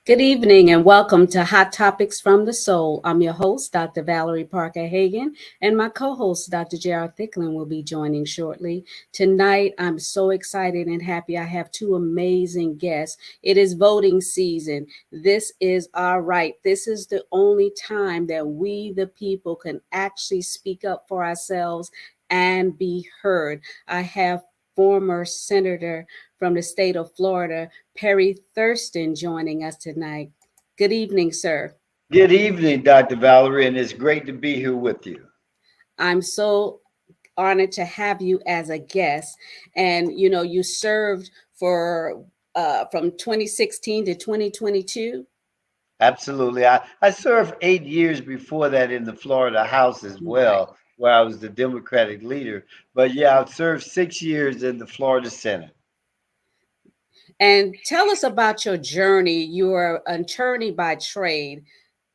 Good evening and welcome to Hot Topics from the Soul. I'm your host, Dr. Valerie Parker-Hagan, and my co-host, Dr. J.R. Thicklin, will be joining shortly. Tonight, I'm so excited and happy. I have two amazing guests. It is voting season. This is our right. This is the only time that we, the people, can actually speak up for ourselves and be heard. I have former Senator from the state of Florida, Perry Thurston, joining us tonight. Good evening, sir. Good evening, Dr. Valerie, and it's great to be here with you. I'm so honored to have you as a guest. And you served for from 2016 to 2022. Absolutely. I served 8 years before that in the Florida House as Right. well, where I was the Democratic leader. But yeah, I served 6 years in the Florida Senate. And tell us about your journey. You're an attorney by trade.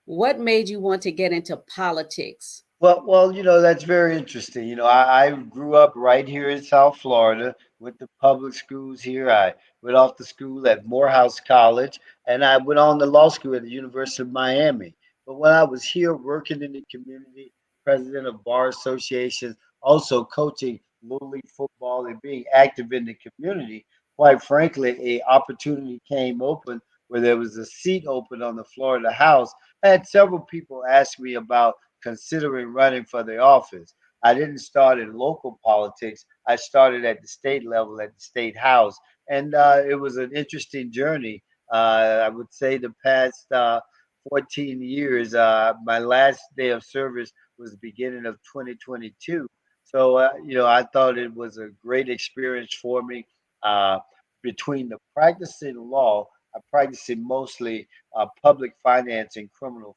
What made you want to get into politics? Well, that's very interesting. I grew up right here in South Florida, went to public schools here. I went off to school at Morehouse College, and I went on to law school at the University of Miami. But when I was here working in the community, president of bar associations, also coaching Little League football and being active in the community, quite frankly, a opportunity came open where there was a seat open on the Florida House. I had several people ask me about considering running for the office. I didn't start in local politics. I started at the state level at the state house, and it was an interesting journey. I would say the past 14 years. My last day of service was the beginning of 2022. So, I thought it was a great experience for me. Uh, Between the practicing law, I practicing mostly public finance and criminal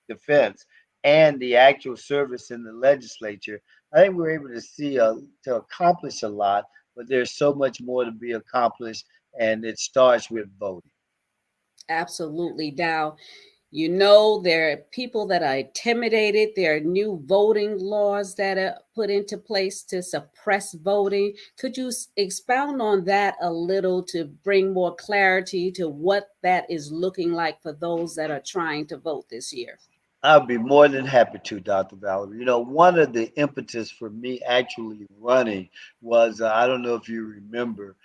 defense and the actual service in the legislature, I think we're able to to accomplish a lot, but there's so much more to be accomplished, and it starts with voting. Absolutely. Now, there are people that are intimidated. There are new voting laws that are put into place to suppress voting. Could you expound on that a little to bring more clarity to what that is looking like for those that are trying to vote this year? I'll be more than happy to, Dr. Valerie. One of the impetus for me actually running was I don't know if you remember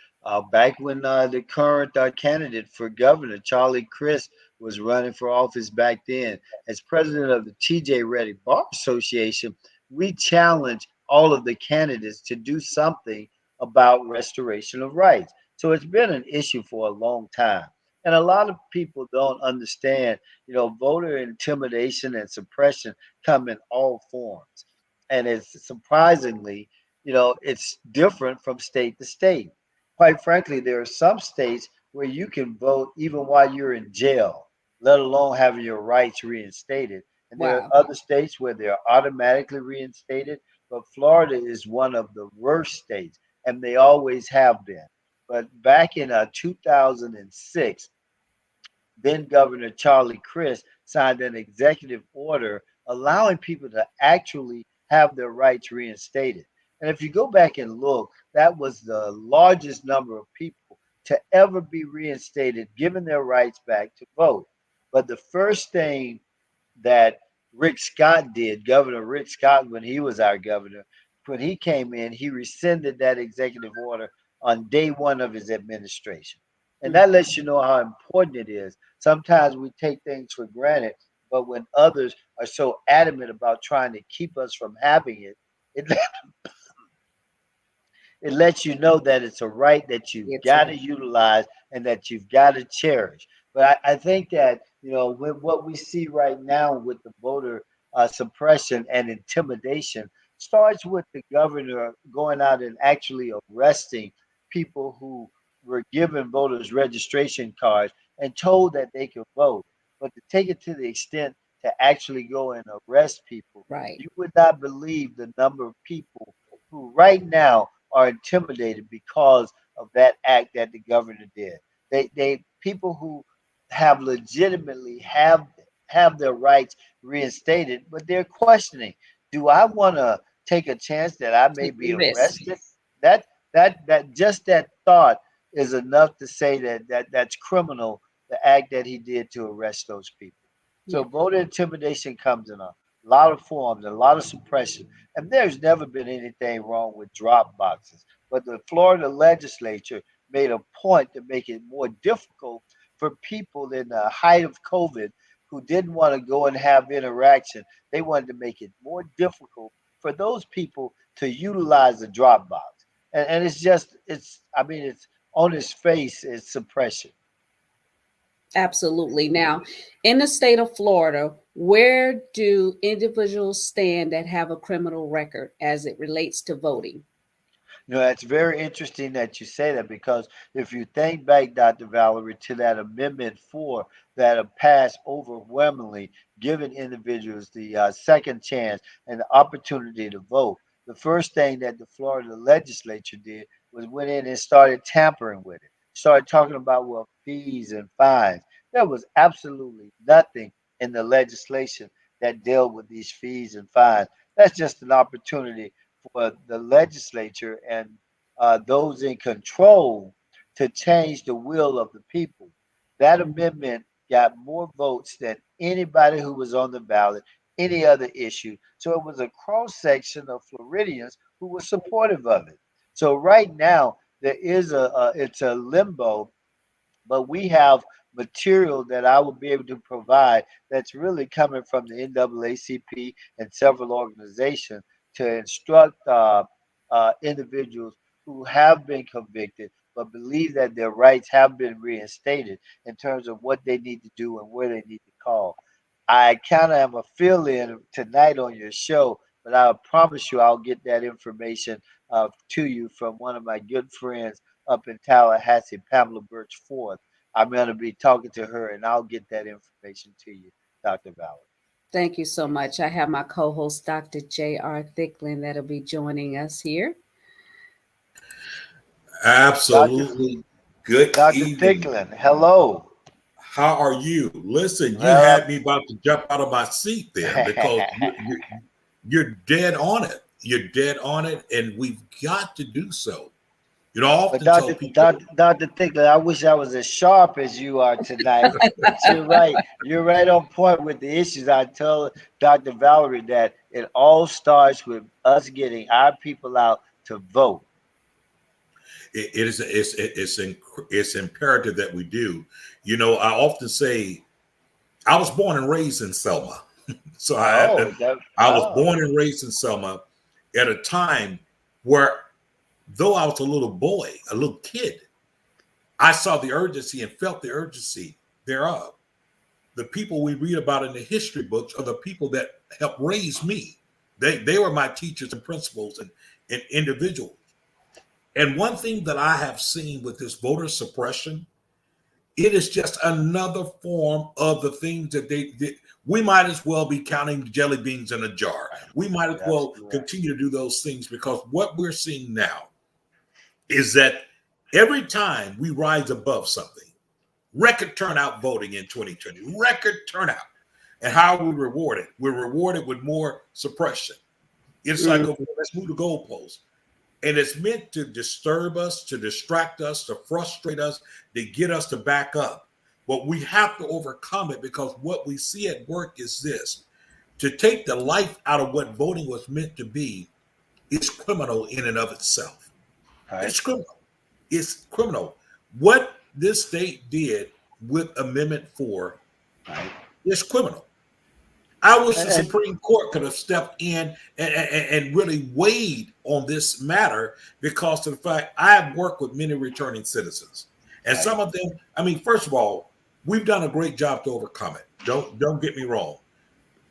back when the current candidate for governor, Charlie Crist, was running for office back then. As president of the TJ Reddick Bar Association, we challenged all of the candidates to do something about restoration of rights. So it's been an issue for a long time. And a lot of people don't understand voter intimidation and suppression come in all forms. And it's surprisingly, it's different from state to state. Quite frankly, there are some states where you can vote even while you're in jail, let alone having your rights reinstated. And there are Wow. other states where they're automatically reinstated, but Florida is one of the worst states, and they always have been. But back in 2006, then Governor Charlie Crist signed an executive order allowing people to actually have their rights reinstated. And if you go back and look, that was the largest number of people to ever be reinstated, given their rights back to vote. But the first thing that Rick Scott did, Governor Rick Scott, when he was our governor, when he came in, he rescinded that executive order on day one of his administration. And that lets you know how important it is. Sometimes we take things for granted, but when others are so adamant about trying to keep us from having it, it, it lets you know that it's a right that you've It's got to utilize and that you've got to cherish. But I think that, with what we see right now with the voter suppression and intimidation starts with the governor going out and actually arresting people who were given voters registration cards and told that they could vote. But to take it to the extent to actually go and arrest people, right. you would not believe the number of people who right now are intimidated because of that act that the governor did. They people who have legitimately have their rights reinstated, but they're questioning, do I want to take a chance that I may Take be the risk. arrested? That just that thought is enough to say that that's criminal to act that he did to arrest those people. So Yeah. voter intimidation comes in a lot of forms, a lot of suppression. And there's never been anything wrong with drop boxes. But the Florida legislature made a point to make it more difficult for people in the height of COVID who didn't want to go and have interaction. They wanted to make it more difficult for those people to utilize the drop box. And it's just, I mean, it's on its face, it's suppression. Absolutely. Now, in the state of Florida, where do individuals stand that have a criminal record as it relates to voting? You know, it's very interesting that you say that because if you think back, Dr. Valerie, to that Amendment 4 that have passed overwhelmingly, giving individuals the second chance and the opportunity to vote, the first thing that the Florida legislature did was went in and started tampering with it, started talking about, well, fees and fines. There was absolutely nothing in the legislation that dealt with these fees and fines. That's just an opportunity for the legislature and those in control to change the will of the people. That amendment got more votes than anybody who was on the ballot, any other issue. So it was a cross section of Floridians who were supportive of it. So right now there is it's a limbo, but we have material that I will be able to provide that's really coming from the NAACP and several organizations to instruct individuals who have been convicted but believe that their rights have been reinstated in terms of what they need to do and where they need to call. I kind of have a fill in tonight on your show, but I promise you I'll get that information to you from one of my good friends up in Tallahassee, Pamela Birch Fourth. I'm going to be talking to her and I'll get that information to you, Dr. Valerie. Thank you so much. I have my co host, Dr. J.R. Thicklin, that'll be joining us here. Dr. Absolutely. Good Dr. evening. Thicklin, hello. How are you? Listen, you Well, had me about to jump out of my seat there because you're dead on it. You're dead on it, and we've got to do so. You know, I but often tell people, Dr. Thicklin, I wish I was as sharp as you are tonight. But you're right. You're right on point with the issues. I tell Dr. Valerie that it all starts with us getting our people out to vote. it's imperative that we do. You know, I often say I was born and raised in Selma, so Oh, I was oh, born and raised in Selma at a time where, though I was a little boy, a little kid, I saw the urgency and felt the urgency thereof. The people we read about in the history books are the people that helped raise me. They were my teachers and principals and individuals. And one thing that I have seen with this voter suppression, it is just another form of the things that they did. We might as well be counting jelly beans in a jar. We might as you're well absolutely right. continue to do those things because what we're seeing now is that every time we rise above something, record turnout voting in 2020, record turnout. And how are we rewarded? We're rewarded with more suppression. It's like, Mm, okay, let's move the goalposts. And it's meant to disturb us, to distract us, to frustrate us, to get us to back up. But we have to overcome it because what we see at work is this: to take the life out of what voting was meant to be is criminal in and of itself. Right, It's criminal. It's criminal. What this state did with Amendment 4 right. is criminal. I wish the And Supreme Court could have stepped in and really weighed on this matter because of the fact I have worked with many returning citizens. And right, some of them, I mean, first of all, we've done a great job to overcome it. Don't get me wrong.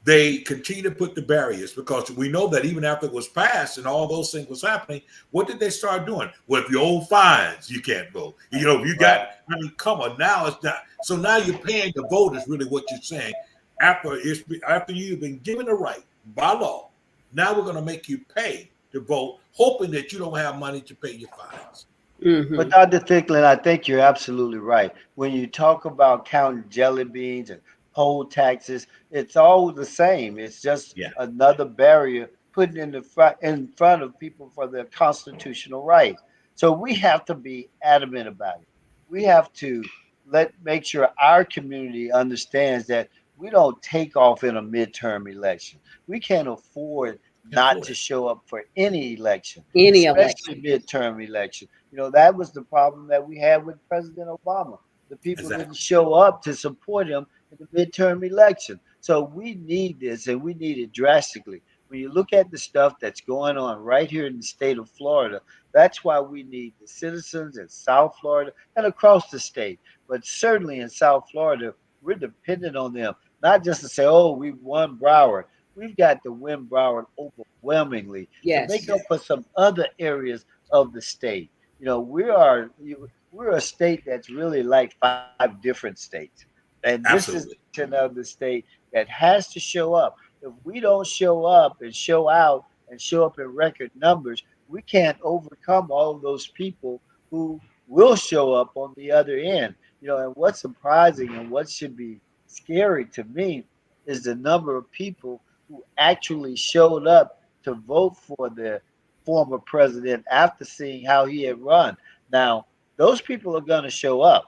They continue to put the barriers because we know that even after it was passed and all those things was happening, what did they start doing? Well, if you owe fines, you can't vote. You know, if you got, right. I mean, come on, now it's not. So now you're paying to vote is really what you're saying. After you've been given the right by law, now we're going to make you pay to vote, hoping that you don't have money to pay your fines. But mm-hmm. Dr. Thicklin, I think you're absolutely right. When you talk about counting jelly beans and poll taxes, it's all the same. It's just Yeah, another barrier put in front of people for their constitutional rights. So we have to be adamant about it. We have to let make sure our community understands that we don't take off in a midterm election. We can't afford Can't not afford to it. show up for any election, Any especially election. midterm election. That was the problem that we had with President Obama. The people didn't Exactly. show up to support him in the midterm election. So we need this, and we need it drastically. When you look at the stuff that's going on right here in the state of Florida, that's why we need the citizens in South Florida and across the state. But certainly in South Florida, we're dependent on them, not just to say, oh, we won Broward. We've got to win Broward overwhelmingly to make Yes. up for some other areas of the state. We're a state that's really like five different states. And this is the Absolutely. section of the state that has to show up. If we don't show up and show out and show up in record numbers, we can't overcome all of those people who will show up on the other end. And what's surprising and what should be scary to me is the number of people who actually showed up to vote for the former president after seeing how he had run. Now, those people are going to show up.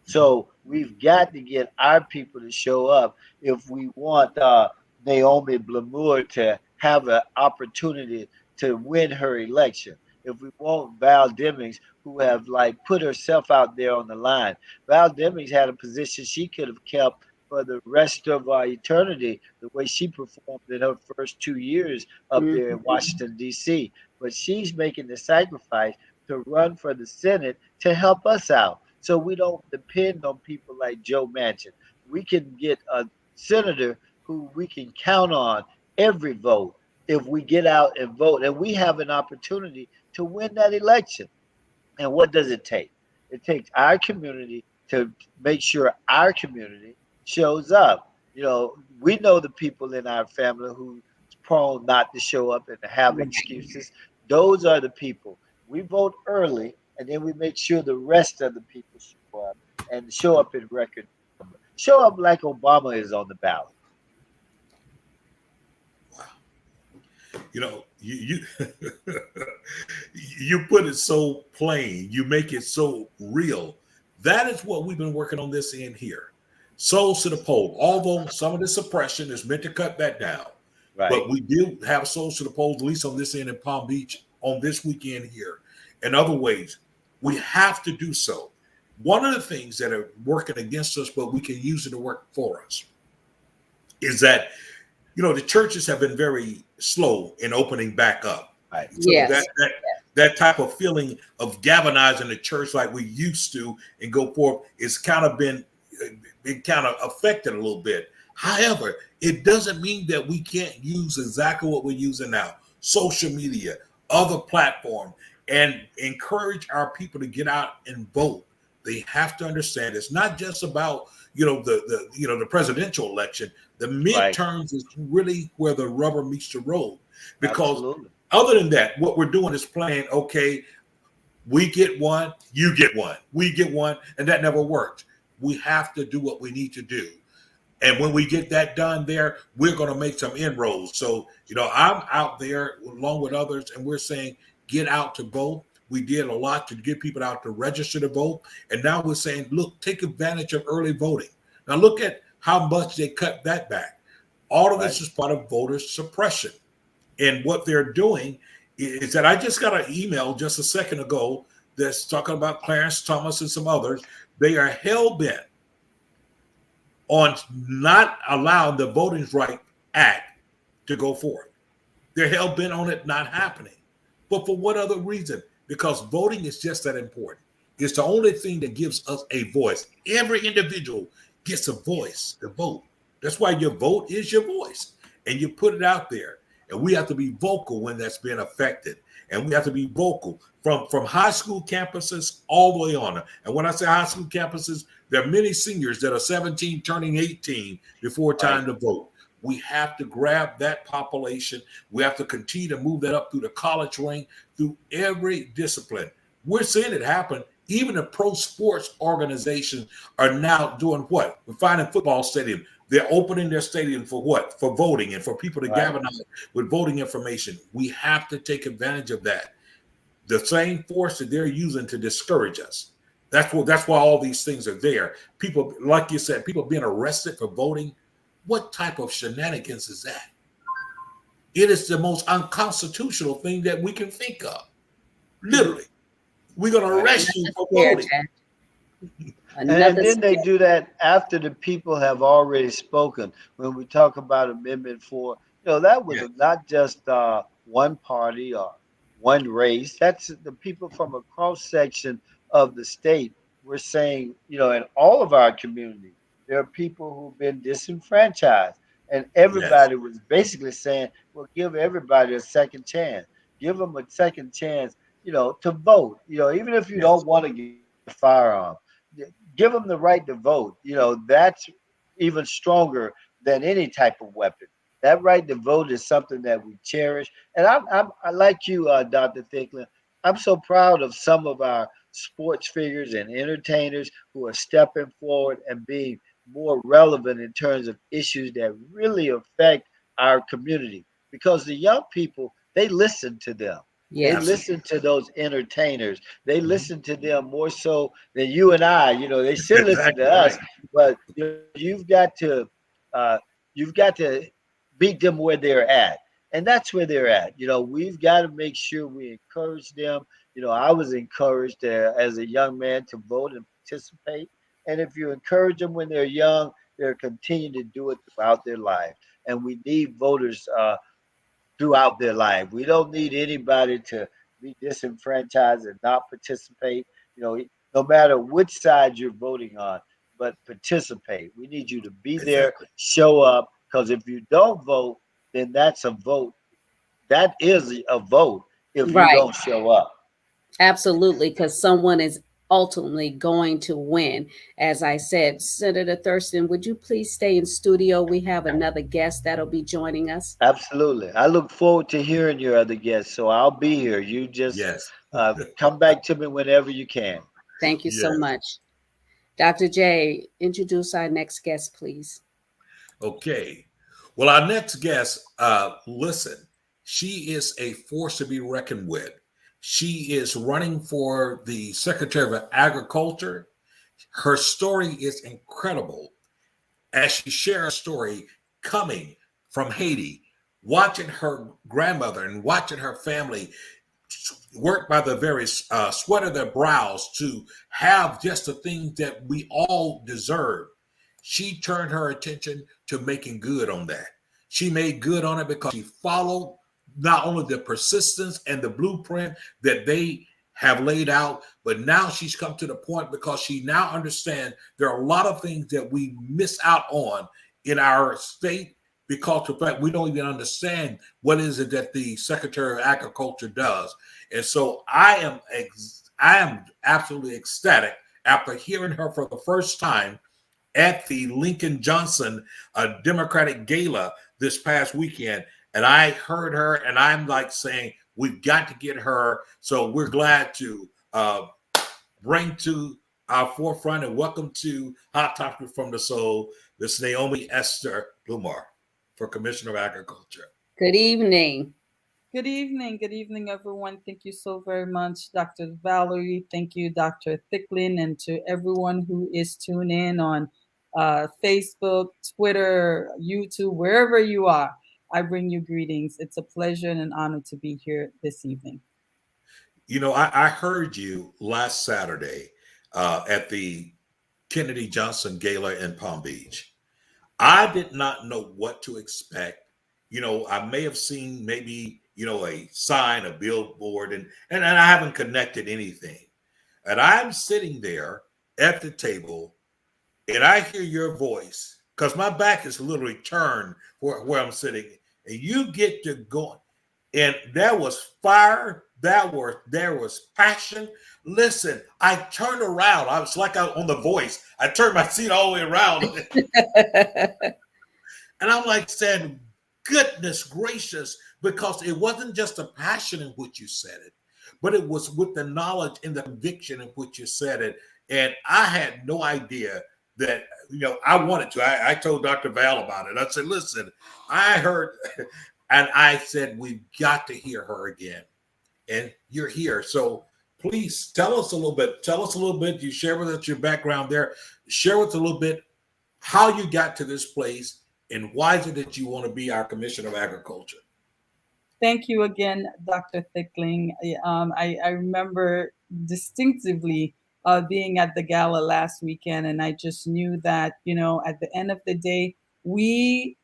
Mhm. So we've got to get our people to show up if we want Naomi Blamur to have an opportunity to win her election. If we want Val Demings, who have like put herself out there on the line, Val Demings had a position she could have kept for the rest of eternity, the way she performed in her first 2 years up there in Mhm. Washington D.C. But she's making the sacrifice to run for the Senate to help us out so we don't depend on people like Joe Manchin. We can get a senator who we can count on every vote if we get out and vote. And we have an opportunity to win that election. And what does it take? It takes our community to make sure our community shows up. We know the people in our family who's prone not to show up and to have Right. excuses. Those are the people. We vote early, and then we make sure the rest of the people show up and show up in record number. Show up like Obama is on the ballot. Wow. You you put it so plain. You make it so real. That is what we've been working on this end here. Souls to the poll. Although some of the suppression is meant to cut that down, Right, but we do have souls to the polls, at least on this end in Palm Beach on this weekend here. In other ways, we have to do so. One of the things that are working against us, but we can use it to work for us, is that the churches have been very slow in opening back up. right, So Yes. that type of feeling of galvanizing the church like we used to and go forth is kind of been kind of affected a little bit. However, it doesn't mean that we can't use exactly what we're using now: social media, other platform, and encourage our people to get out and vote. They have to understand it's not just about the presidential election. The right. midterms is really where the rubber meets the road, because Absolutely. other than that, what we're doing is playing, okay, we get one, you get one, we get one, and that never worked. We have to do what we need to do. And when we get that done there, we're going to make some inroads. So, I'm out there along with others, and we're saying, get out to vote. We did a lot to get people out to register to vote. And now we're saying, look, take advantage of early voting. Now, look at how much they cut that back. All of Right, this is part of voter suppression. And what they're doing is that I just got an email just a second ago that's talking about Clarence Thomas and some others. They are hell bent on not allowing the Voting Rights Act to go forth. They're hell bent on it not happening. But for what other reason? Because voting is just that important. It's the only thing that gives us a voice. Every individual gets a voice to vote. That's why your vote is your voice. And you put it out there. And we have to be vocal when that's being affected. And we have to be vocal from high school campuses all the way on. And when I say high school campuses, there are many seniors that are 17 turning 18 before right, time to vote. We have to grab that population. We have to continue to move that up through the college rank, through every discipline. We're seeing it happen. Even the pro sports organizations are now doing what? We're finding football stadium. They're opening their stadium for what? For voting and for people to right. galvanize with voting information. We have to take advantage of that. The same force that they're using to discourage us. That's why all these things are there. People, like you said, people being arrested for voting. What type of shenanigans is that? It is the most unconstitutional thing that we can think of. Literally, we're going to arrest you Another for scare voting. tactic. And Another then they scare. do that after the people have already spoken. When we talk about Amendment 4, that was Yeah. not just one party or one race. That's the people from a cross section of the state. We're saying, in all of our communities, there are people who've been disenfranchised. And Yes. everybody was basically saying, well, give everybody a second chance. Give them a second chance, to vote. Even if you Yes. don't want to get a firearm, give them the right to vote. That's even stronger than any type of weapon. That right to vote is something that we cherish. And I like you, Dr. Thicklin. I'm so proud of some of our sports figures and entertainers who are stepping forward and being more relevant in terms of issues that really affect our community. Because the young people, they listen to them. They Yes. Absolutely. listen to those entertainers. They Mhm. listen to them more so than you and I. They should listen to Exactly right. us, but uh, you've got to beat them where they're at, and that's where they're at. We've got to make sure we encourage them. I was encouraged as a young man to vote and participate, and if you encourage them when they're young, they'll continue to do it throughout their life. And we need voters throughout their life. We don't need anybody to be disenfranchised and not participate. No matter which side you're voting on, but participate. We need you to be there, Exactly. show up, because if you don't vote, then that's a vote. That is a vote if you Right. don't show up. Absolutely, because someone is ultimately going to win. As I said, Senator Thurston, would you please stay in studio? We have another guest that'll be joining us. Absolutely. I look forward to hearing your other guests, so I'll be here. You just Yes. come back to me whenever you can. Thank you so Yes. much. Dr. J, introduce our next guest, please. Okay. Well, our next guest, listen, she is a force to be reckoned with. She is running for the Secretary of Agriculture. Her story is incredible as she shares her story coming from Haiti, watching her grandmother and watching her family work by the very sweat of their brows to have just the things that we all deserve. She turned her attention to making good on that. She made good on it because she followed not only the persistence and the blueprint that they have laid out, but now she's come to the point because she now understands there are a lot of things that we miss out on in our state because of the fact we don't even understand what is it that the Secretary of Agriculture does. And so I am absolutely ecstatic after hearing her for the first time at the Lincoln Johnson Democratic Gala this past weekend. And I heard her, and I'm like saying, we've got to get her. So we're glad to bring to our forefront and welcome to Hot Topic from the Soul, Miss Naomi Esther Blumar for Commissioner of Agriculture. Good evening. Good evening, everyone. Thank you so very much, Dr. Valerie. Thank you, Dr. Thicklin, and to everyone who is tuned in on Facebook, Twitter, YouTube, wherever you are. I bring you greetings. It's a pleasure and an honor to be here this evening. You know, I heard you last Saturday at the Kennedy Johnson Gala in Palm Beach. I did not know what to expect. I may have seen maybe, a sign, a billboard, and I haven't connected anything. And I'm sitting there at the table and I hear your voice because my back is literally turned where I'm sitting, and you get to going. And there was fire, there was passion. Listen, I turned around. I was like on The Voice. I turned my seat all the way around. And I'm like saying, goodness gracious, because it wasn't just the passion in which you said it, but it was with the knowledge and the conviction in which you said it. And I had no idea that, I wanted to. I told Dr. Val about it. I said, listen, I heard, and I said, we've got to hear her again. And you're here. So please tell us a little bit. Tell us a little bit. You share with us your background there. Share with us a little bit how you got to this place and why is it that you want to be our Commissioner of Agriculture? Thank you again, Dr. Thickling. I remember distinctively being at the gala last weekend, and I just knew that, at the end of the day, we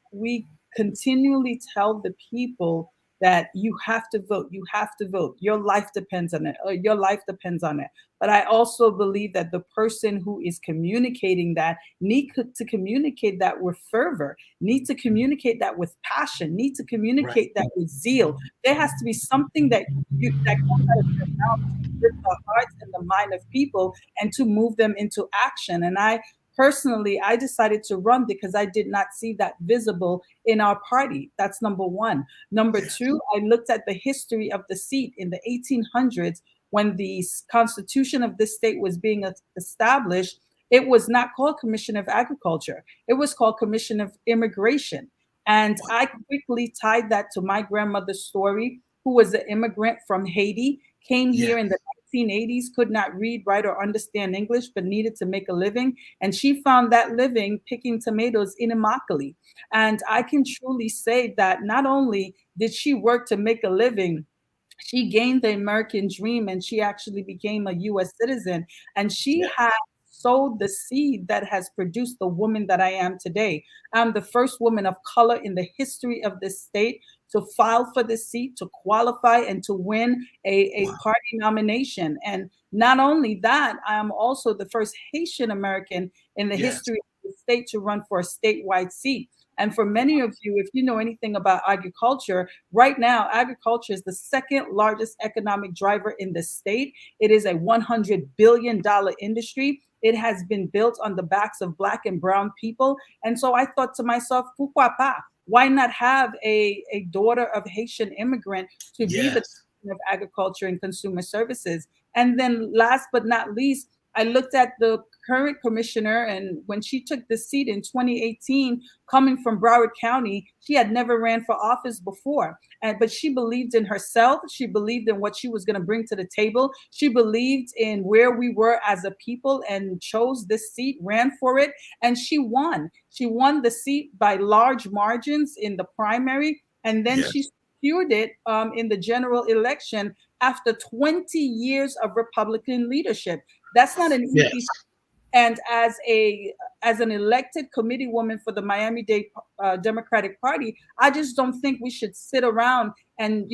continually tell the people that you have to vote, you have to vote. Your life depends on it. Your life depends on it. But I also believe that the person who is communicating that need to communicate that with fervor, need to communicate that with passion, need to communicate that with zeal. There has to be something that comes out of your mouth to lift the hearts and the mind of people and to move them into action. And I decided to run because I did not see that visible in our party. That's number one. Number two, I looked at the history of the seat in the 1800s when the constitution of this state was being established. It was not called Commission of Agriculture. It was called Commission of Immigration. And I quickly tied that to my grandmother's story, who was an immigrant from Haiti, came here in the 1980s, could not read, write, or understand English, but needed to make a living. And she found that living picking tomatoes in Immokalee. And I can truly say that not only did she work to make a living, she gained the American dream and she actually became a US citizen. And she had sowed the seed that has produced the woman that I am today. I'm the first woman of color in the history of this state to file for the seat, to qualify, and to win a party nomination. And not only that, I am also the first Haitian American in the history of the state to run for a statewide seat. And for many of you, if you know anything about agriculture, right now, agriculture is the second largest economic driver in the state. It is a $100 billion industry. It has been built on the backs of Black and brown people. And so I thought to myself, pourquoi pas? Why not have a daughter of Haitian immigrant to be the Commissioner of Agriculture and Consumer Services? And then last but not least, I looked at the current commissioner, and when she took the seat in 2018, coming from Broward County, she had never ran for office before. But she believed in herself. She believed in what she was going to bring to the table. She believed in where we were as a people and chose this seat, ran for it, and she won. She won the seat by large margins in the primary, and then she secured it in the general election after 20 years of Republican leadership. That's not an easy. And as an elected committee woman for the Miami-Dade Democratic Party, I just don't think we should sit around and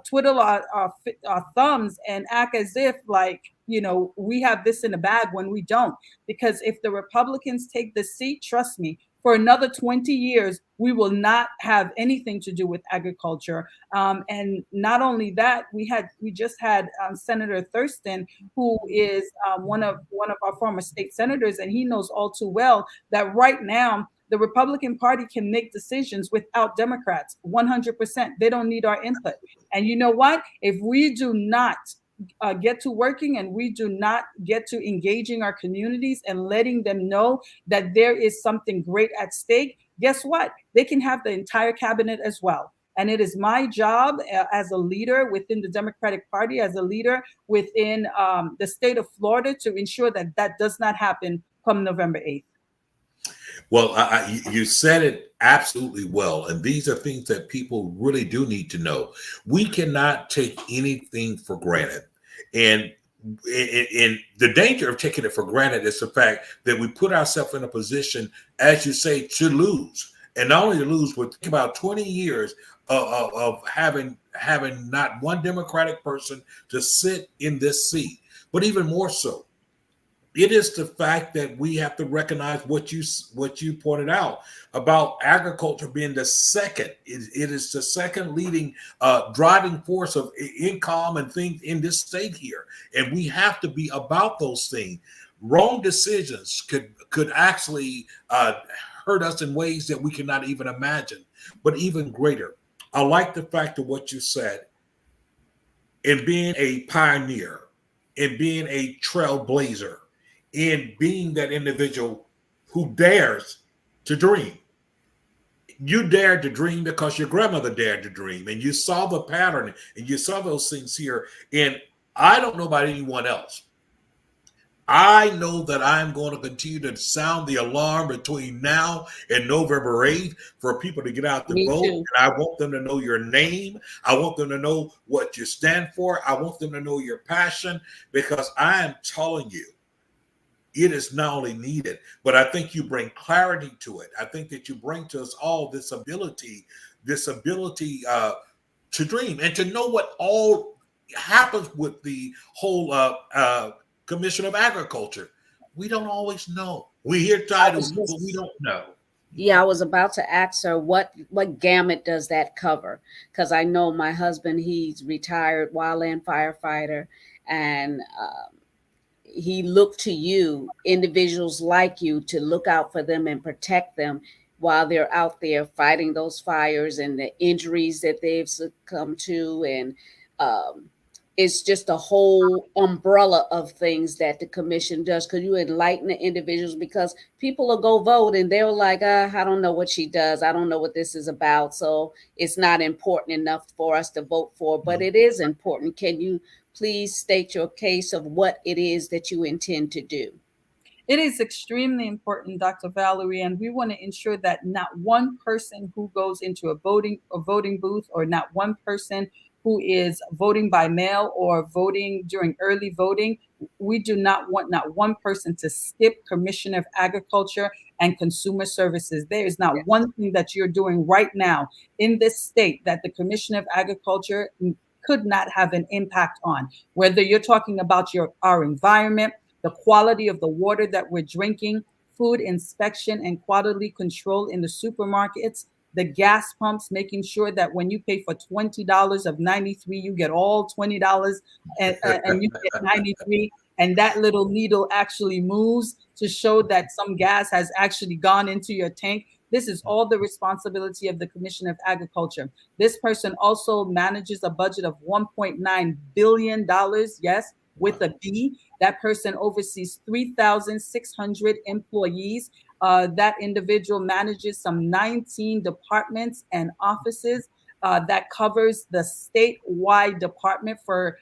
twiddle our thumbs and act as if we have this in the bag when we don't. Because if the Republicans take the seat, trust me, for another 20 years, we will not have anything to do with agriculture. And not only that, we just had Senator Thurston, who is one of our former state senators, and he knows all too well that right now the Republican Party can make decisions without Democrats 100%. They don't need our input. And you know what? If we do not get to working and we do not get to engaging our communities and letting them know that there is something great at stake, guess what? They can have the entire cabinet as well. And it is my job as a leader within the Democratic Party, as a leader within the state of Florida, to ensure that that does not happen come November 8th. Well, you said it absolutely well. And these are things that people really do need to know. We cannot take anything for granted. And the danger of taking it for granted is the fact that we put ourselves in a position, as you say, to lose. And not only to lose, but think about 20 years of having not one Democratic person to sit in this seat. But even more so, it is the fact that we have to recognize what you pointed out about agriculture being the second. It is the second leading driving force of income and things in this state here, and we have to be about those things. Wrong decisions could actually hurt us in ways that we cannot even imagine. But even greater, I like the fact of what you said in being a pioneer, in being a trailblazer, in being that individual who dares to dream. You dared to dream because your grandmother dared to dream, and you saw the pattern and you saw those things here. And I don't know about anyone else. I know that I'm going to continue to sound the alarm between now and November 8th for people to get out to Me vote. too. And I want them to know your name. I want them to know what you stand for. I want them to know your passion, because I am telling you, it is not only needed, but I think you bring clarity to it. I think that you bring to us all this ability to dream and to know what all happens with the whole Commission of Agriculture. We don't always know. We hear I was titles, but we just don't know. Yeah, I was about to ask her what gamut does that cover? Because I know my husband, he's retired wildland firefighter, and he looked to you, individuals like you, to look out for them and protect them while they're out there fighting those fires and the injuries that they've succumbed to. And um, it's just a whole umbrella of things that the commission does. Could you enlighten the individuals? Because people will go vote and they're like, I don't know what she does. I don't know what this is about. So it's not important enough for us to vote for, but it is important. Can you please state your case of what it is that you intend to do? It is extremely important, Dr. Valerie, and we want to ensure that not one person who goes into a voting booth, or not one person who is voting by mail or voting during early voting, we do not want not one person to skip Commission of Agriculture and Consumer Services. There is not Yes. one thing that you're doing right now in this state that the Commission of Agriculture could not have an impact on. Whether you're talking about our environment, the quality of the water that we're drinking, food inspection and quality control in the supermarkets, the gas pumps, making sure that when you pay for $20 of 93, you get all $20, and you get 93. And that little needle actually moves to show that some gas has actually gone into your tank. This is all the responsibility of the Commission of Agriculture. This person also manages a budget of $1.9 billion. Yes, with a B. That person oversees 3,600 employees. That individual manages some 19 departments and offices. That covers the statewide department for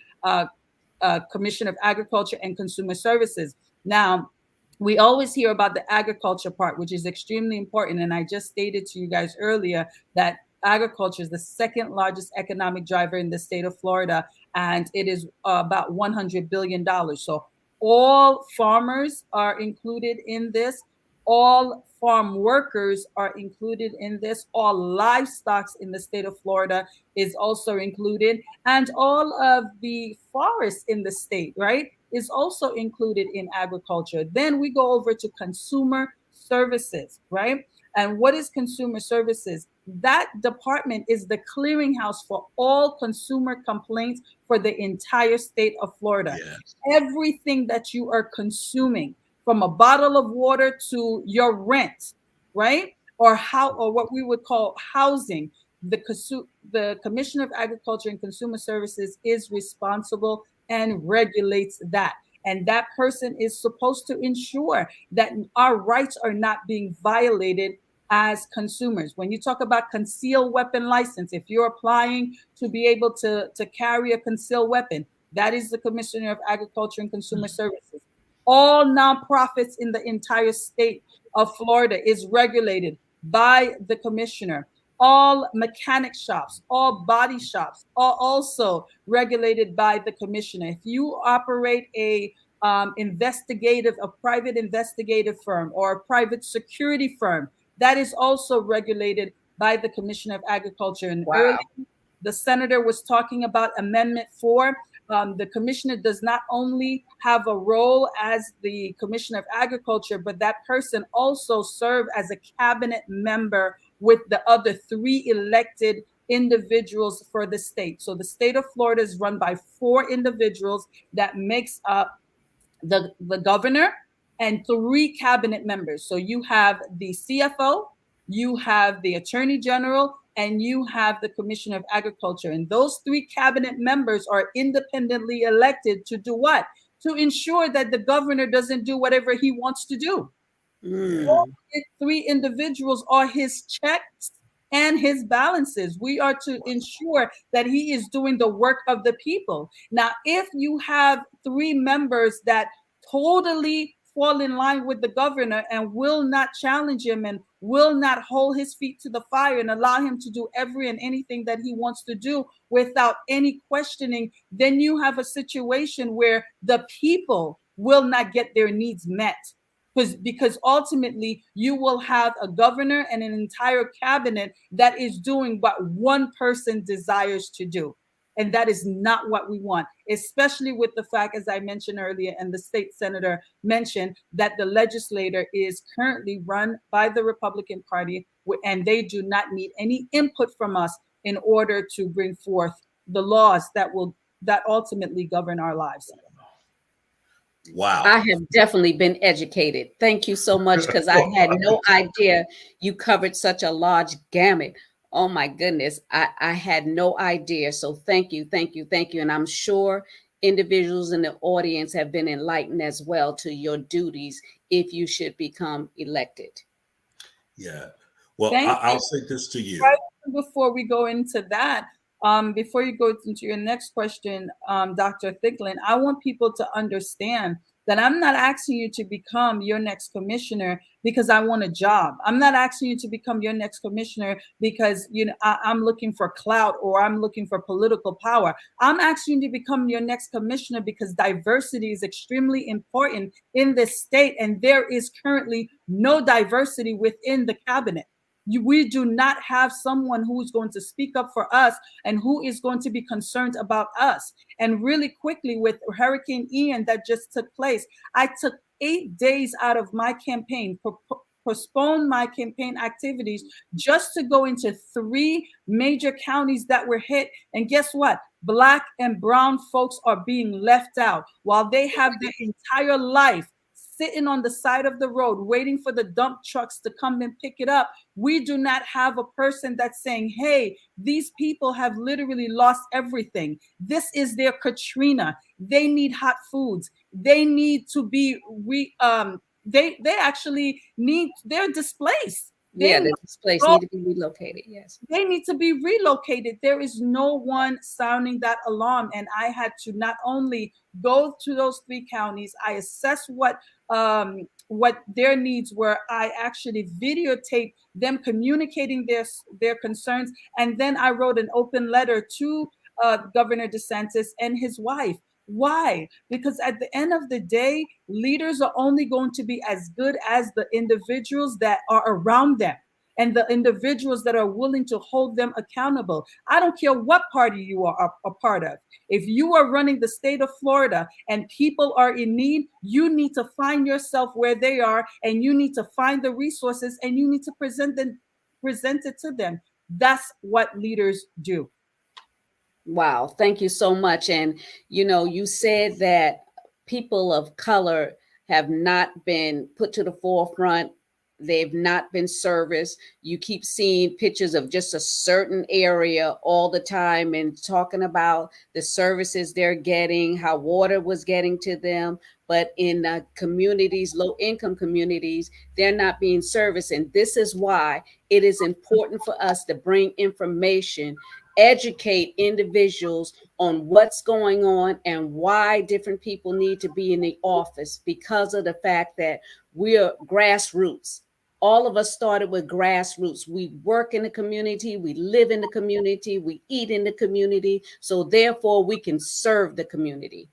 Commission of Agriculture and Consumer Services. Now, we always hear about the agriculture part, which is extremely important. And I just stated to you guys earlier that agriculture is the second largest economic driver in the state of Florida, and it is about $100 billion. So all farmers are included in this. All farm workers are included in this. All livestock in the state of Florida is also included. And all of the forests in the state, right, is also included in agriculture. Then we go over to consumer services, right? And what is consumer services? That department is the clearinghouse for all consumer complaints for the entire state of Florida. Yes. Everything that you are consuming, from a bottle of water to your rent, right? Or what we would call housing, the Commission of Agriculture and Consumer Services is responsible and regulates that. And that person is supposed to ensure that our rights are not being violated as consumers. When you talk about concealed weapon license, if you're applying to be able to carry a concealed weapon, that is the Commissioner of Agriculture and Consumer Services. All nonprofits in the entire state of Florida is regulated by the commissioner. All mechanic shops, all body shops are also regulated by the commissioner. If you operate a private investigative firm or a private security firm, that is also regulated by the Commission of Agriculture. And Wow. earlier, the senator was talking about Amendment 4. The commissioner does not only have a role as the Commissioner of Agriculture, but that person also serves as a cabinet member with the other 3 elected individuals for the state. So the state of Florida is run by 4 individuals that makes up the governor and 3 cabinet members. So you have the CFO, you have the attorney general, and you have the Commissioner of Agriculture. And those 3 cabinet members are independently elected to do what? To ensure that the governor doesn't do whatever he wants to do. All Mm. 3 individuals are his checks and his balances. We are to ensure that he is doing the work of the people. Now, if you have 3 members that totally fall in line with the governor and will not challenge him and will not hold his feet to the fire and allow him to do every and anything that he wants to do without any questioning, then you have a situation where the people will not get their needs met. Because ultimately you will have a governor and an entire cabinet that is doing what one person desires to do. And that is not what we want, especially with the fact, as I mentioned earlier, and the state senator mentioned, that the legislator is currently run by the Republican Party, and they do not need any input from us in order to bring forth the laws that ultimately govern our lives. Wow. I have definitely been educated. Thank you so much, because I had no idea you covered such a large gamut. Oh my goodness. I had no idea. So thank you, thank you, thank you. And I'm sure individuals in the audience have been enlightened as well to your duties if you should become elected. Yeah. Well, Thank I'll say this to you. Right before we go into that, before you go into your next question, Dr. Thicklin, I want people to understand that I'm not asking you to become your next commissioner because I want a job. I'm not asking you to become your next commissioner because I'm looking for clout or I'm looking for political power. I'm asking you to become your next commissioner because diversity is extremely important in this state, and there is currently no diversity within the cabinet. We do not have someone who is going to speak up for us and who is going to be concerned about us. And really quickly, with Hurricane Ian that just took place, I took 8 days out of my campaign, postponed my campaign activities just to go into 3 major counties that were hit. And guess what? Black and brown folks are being left out while they have their entire life sitting on the side of the road waiting for the dump trucks to come and pick it up. We do not have a person that's saying, hey, these people have literally lost everything. This is their Katrina. They need hot foods. They need to be they actually need, they're displaced. The displaced need to be relocated. Yes. They need to be relocated. There is no one sounding that alarm. And I had to not only go to those 3 counties, I assessed what their needs were. I actually videotaped them communicating their concerns. And then I wrote an open letter to Governor DeSantis and his wife. Why? Because at the end of the day, leaders are only going to be as good as the individuals that are around them and the individuals that are willing to hold them accountable. I don't care what party you are a part of. If you are running the state of Florida and people are in need, you need to find yourself where they are, and you need to find the resources, and you need to present it to them. That's what leaders do. Wow, thank you so much. And you said that people of color have not been put to the forefront. They've not been serviced. You keep seeing pictures of just a certain area all the time and talking about the services they're getting, how water was getting to them. But in communities, low income communities, they're not being serviced. And this is why it is important for us to bring information, educate individuals on what's going on and why different people need to be in the office, because of the fact that we're grassroots. All of us started with grassroots. We work in the community, we live in the community, we eat in the community. So therefore we can serve the community.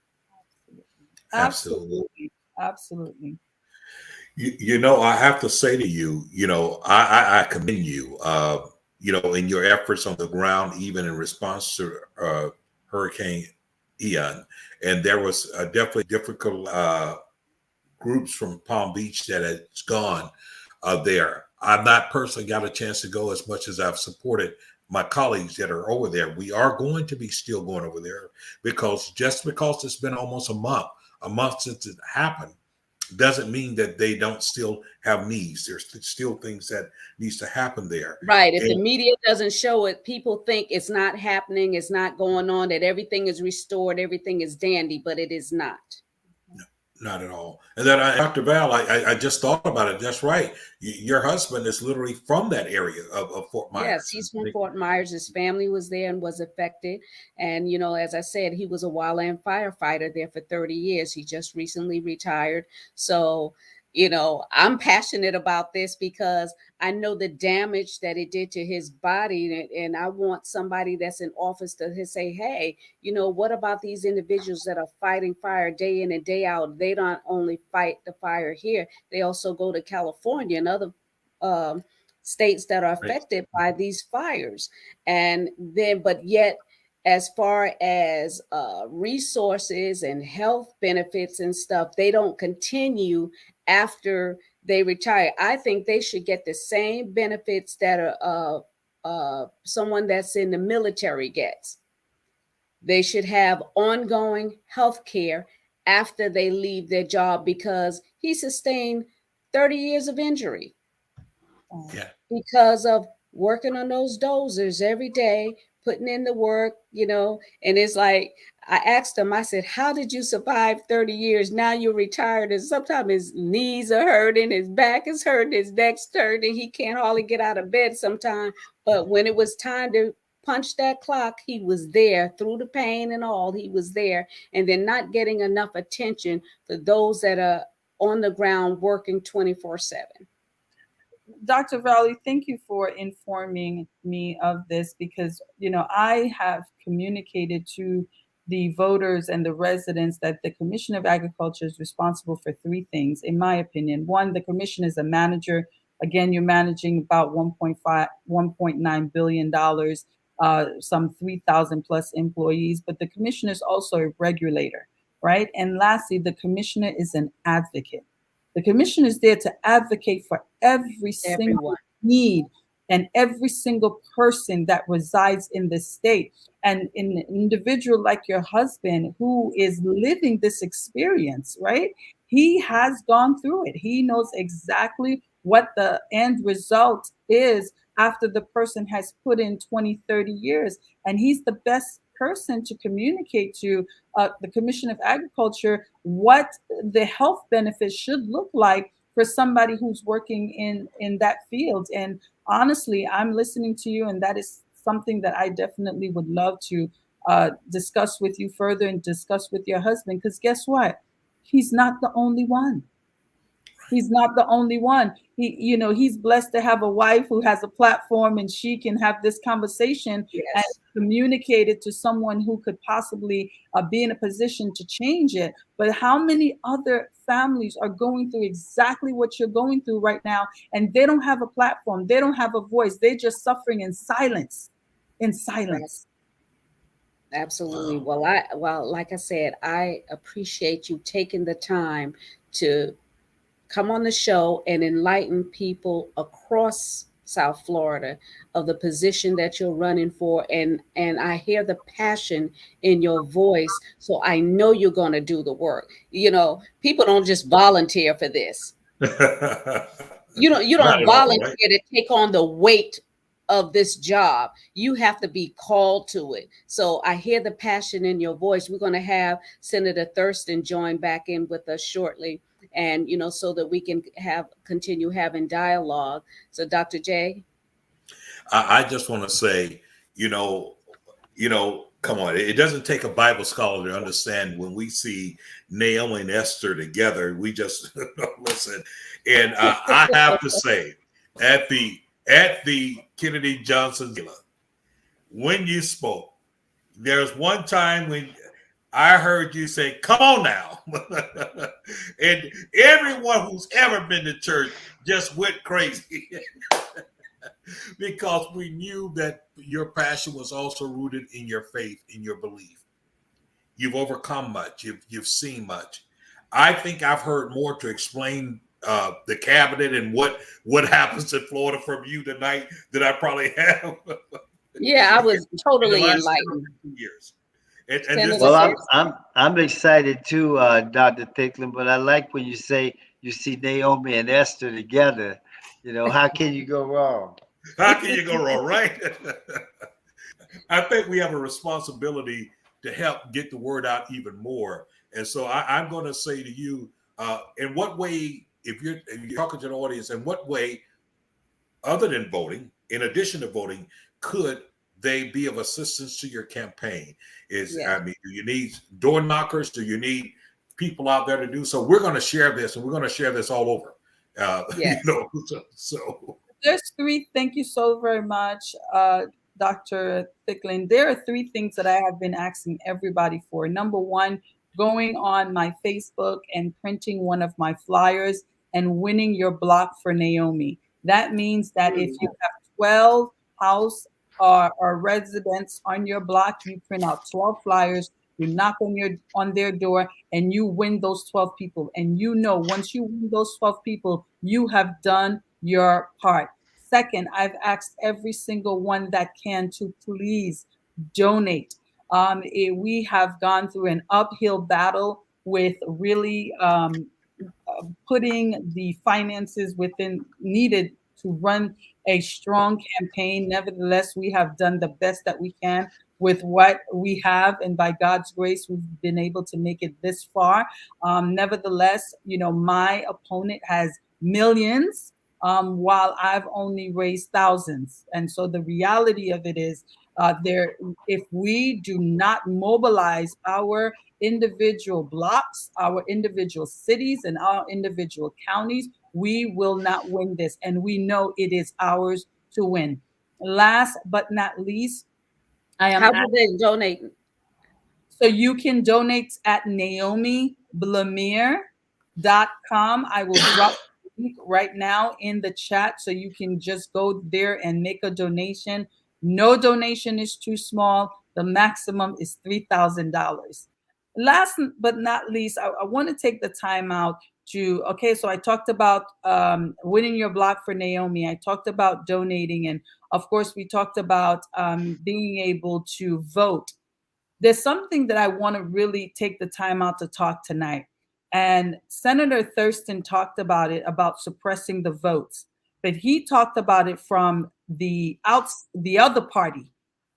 Absolutely. Absolutely. I have to say to you, I commend you, in your efforts on the ground, even in response to Hurricane Ian. And there was definitely difficult groups from Palm Beach that had gone there. I've not personally got a chance to go as much as I've supported my colleagues that are over there. We are going to be still going over there because it's been almost a month since it happened, doesn't mean that they don't still have needs. There's still things that needs to happen there. Right. If the media doesn't show it, people think it's not happening, it's not going on, that everything is restored, everything is dandy, but it is not. Not at all. And then, Dr. Val, I just thought about it. That's right. Your husband is literally from that area of Fort Yes, Myers. he's from Fort Myers. His family was there and was affected. And, as I said, he was a wildland firefighter there for 30 years. He just recently retired. So, I'm passionate about this because I know the damage that it did to his body. And I want somebody that's in office to say, hey, what about these individuals that are fighting fire day in and day out? They don't only fight the fire here, they also go to California and other um, states that are Right. affected by these fires. And then, but yet, as far as resources and health benefits and stuff, they don't continue after they retire. I think they should get the same benefits that someone that's in the military gets. They should have ongoing health care after they leave their job because he sustained 30 years of injury Yeah. because of working on those dozers every day, putting in the work, and it's like I asked him, I said, how did you survive 30 years? Now you're retired, and sometimes his knees are hurting, his back is hurting, his neck's hurting, he can't hardly get out of bed sometimes. But when it was time to punch that clock, he was there through the pain and all, he was there. And then not getting enough attention for those that are on the ground working 24/7. Dr. Valley, thank you for informing me of this because, I have communicated to the voters and the residents that the Commission of Agriculture is responsible for three things, in my opinion. One, the commission is a manager. Again, you're managing about $1.9 billion, some 3,000 plus employees, but the commission is also a regulator, right? And lastly, the commissioner is an advocate. The commission is there to advocate for every single Everyone. need and every single person that resides in this state. And an individual like your husband who is living this experience, right? He has gone through it. He knows exactly what the end result is after the person has put in 20, 30 years. And he's the best person to communicate to the Commission of Agriculture what the health benefits should look like for somebody who's working in that field. And honestly, I'm listening to you, and that is something that I definitely would love to discuss with you further and discuss with your husband. Because guess what? He's not the only one. He's not the only one. He's blessed to have a wife who has a platform and she can have this conversation and Yes. communicate it to someone who could possibly be in a position to change it. But how many other families are going through exactly what you're going through right now, and they don't have a platform, they don't have a voice, they're just suffering in silence, in silence. Absolutely. Wow. Well, like I said, I appreciate you taking the time to come on the show and enlighten people across South Florida of the position that you're running for, and I hear the passion in your voice, so I know you're going to do the work. People don't just volunteer for this. You Not don't at all, right? volunteer to take on the weight of this job. You have to be called to it. So I hear the passion in your voice. We're going to have Senator Thurston join back in with us shortly, and so that we can continue having dialogue. So Dr. J. I just want to say, come on. It doesn't take a Bible scholar to understand when we see Naomi and Esther together. We just listen. And I have to say, at the Kennedy Johnson, when you spoke, there's one time when I heard you say, "Come on now," and everyone who's ever been to church just went crazy. Because we knew that your passion was also rooted in your faith, in your belief. You've overcome much. You've seen much. I think I've heard more to explain the cabinet and what happens in Florida from you tonight than I probably have Yeah, I was in the totally last enlightened. 2 years. And Senator this Well, is I'm excited too, Dr. Thicklin. But I like when you say you see Naomi and Esther together. How can you go wrong? how can you go wrong, right? I think we have a responsibility to help get the word out even more And so I'm going to say to you, in what way, if you're talking to the audience, in what way, other than voting, in addition to voting, could they be of assistance to your campaign? I mean, do you need door knockers? Do you need people out there to do so? We're going to share this, and we're going to share this all over. Yes. So there's three. Thank you so very much, Dr. Thicklin. There are three things that I have been asking everybody for. Number one, going on my Facebook and printing one of my flyers and winning your block for Naomi. That means that if you have 12 house or residents on your block, you print out 12 flyers, you knock on their door, and you win those 12 people. And once you win those 12 people, you have done your part. Second, I've asked every single one that can to please donate. We have gone through an uphill battle with really putting the finances within needed to run a strong campaign. Nevertheless, we have done the best that we can with what we have, and by God's grace, we've been able to make it this far. Nevertheless, my opponent has millions, while I've only raised thousands. And so the reality of it is, if we do not mobilize our individual blocks, our individual cities, and our individual counties, we will not win this. And we know it is ours to win. Last but not least, How do they donate? So you can donate at NaomiBlamere.com. I will drop the link right now in the chat so you can just go there and make a donation. No donation is too small. The maximum is $3,000. Last but not least, I want to take the time out so I talked about winning your block for Naomi. I talked about donating. And of course, we talked about being able to vote. There's something that I want to really take the time out to talk tonight. And Senator Thurston talked about it, about suppressing the votes. But he talked about it from the other party,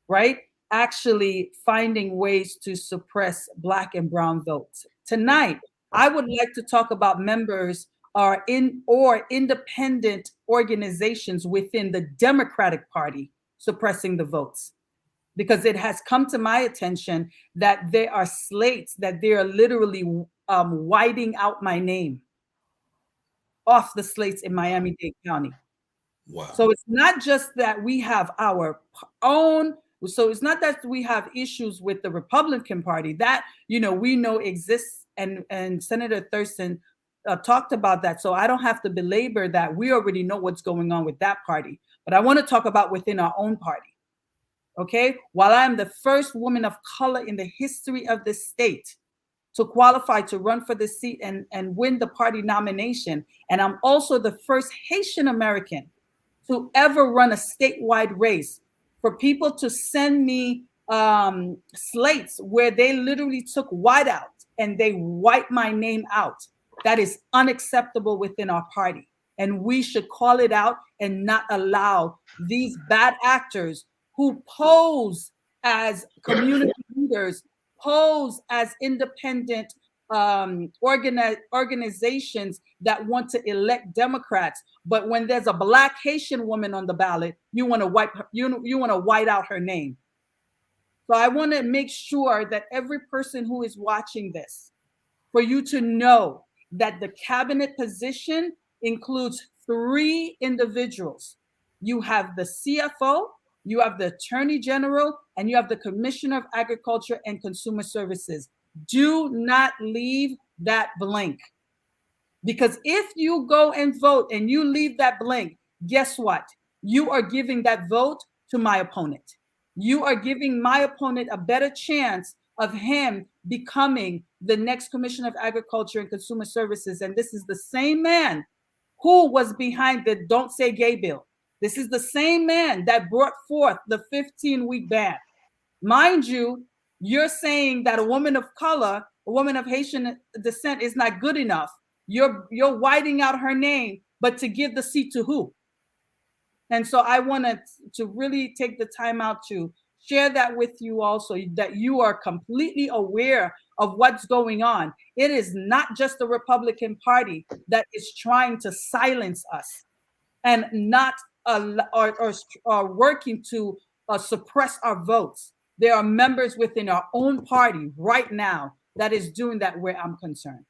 right? Actually finding ways to suppress Black and brown votes. Tonight, I would like to talk about members or independent organizations within the Democratic Party suppressing the votes. Because it has come to my attention that there are slates that they are literally whiting out my name off the slates in Miami-Dade County. Wow. So it's not just that we have our own. So it's not that we have issues with the Republican Party that, we know exists. And Senator Thurston talked about that. So I don't have to belabor that. We already know what's going on with that party. But I want to talk about within our own party. Okay, while I'm the first woman of color in the history of the state to qualify to run for the seat and win the party nomination, and I'm also the first Haitian American to ever run a statewide race, for people to send me slates where they literally took whiteout and they wiped my name out. That is unacceptable within our party. And we should call it out and not allow these bad actors who pose as community leaders, pose as independent organizations that want to elect Democrats. But when there's a Black Haitian woman on the ballot, you want to white out her name. So I want to make sure that every person who is watching this, for you to know that the cabinet position includes 3 individuals. You have the CFO, you have the Attorney General, and you have the Commissioner of Agriculture and Consumer Services. Do not leave that blank. Because if you go and vote and you leave that blank, guess what? You are giving that vote to my opponent. You are giving my opponent a better chance of him becoming the next Commissioner of Agriculture and Consumer Services. And this is the same man who was behind the Don't Say Gay bill. This is the same man that brought forth the 15-week ban. Mind you, you're saying that a woman of color, a woman of Haitian descent is not good enough. You're whiting out her name, but to give the seat to who? And so I wanted to really take the time out to share that with you also, that you are completely aware of what's going on. It is not just the Republican Party that is trying to silence us and not or working to suppress our votes. There are members within our own party right now that is doing that where I'm concerned.